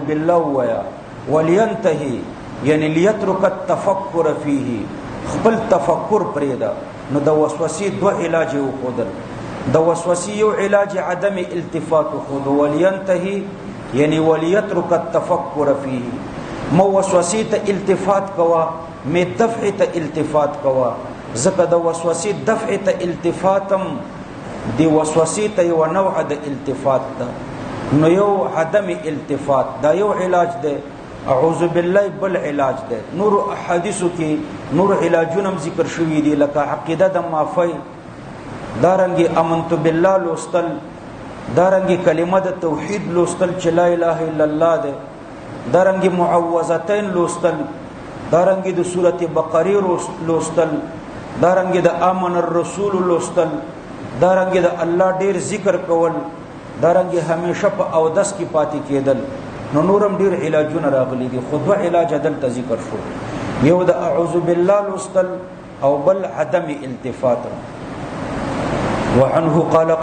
بالله ويا ولينتهي یعنی لیترک التفکر فيه خپل تفکر پریدا. نو د وسوسې دو علاج وخودل. د وسوسې یو علاج عدم التفات خود ولينتهي یعنی وليترك التفکر فيه مو وسوسې ته التفات کوا می دفع ته التفات کوا. ځکه د وسوسې دفع ته التفاتم دی وسوسې ته یو نوع د التفات ده. نو یو عدم التفات دا یو علاج ده. اعوذ بالله بل علاج ده. نور احادیثو کې نور علاجونه ذکر شوي دي لکه عقیده د معافی، دارنګي امنت بالله لوستل، دارنګي کلمه د توحید لوستل چې لا اله الا الله ده، دارنګي معوذتین لوستل، دارنګي د سوره بقره لوستل، دارنګي د امن الرسول لوستل، دارنګي د الله ډیر ذکر کول، دارنګي همیشه په اودس کې پاتې کېدل. نو نورم ډیر علاجونه راغلي دي. خو دوه علاج دلته ذکر شو، یو د اعوذ بالله لوستل او بل عدم التفات. وعنه قال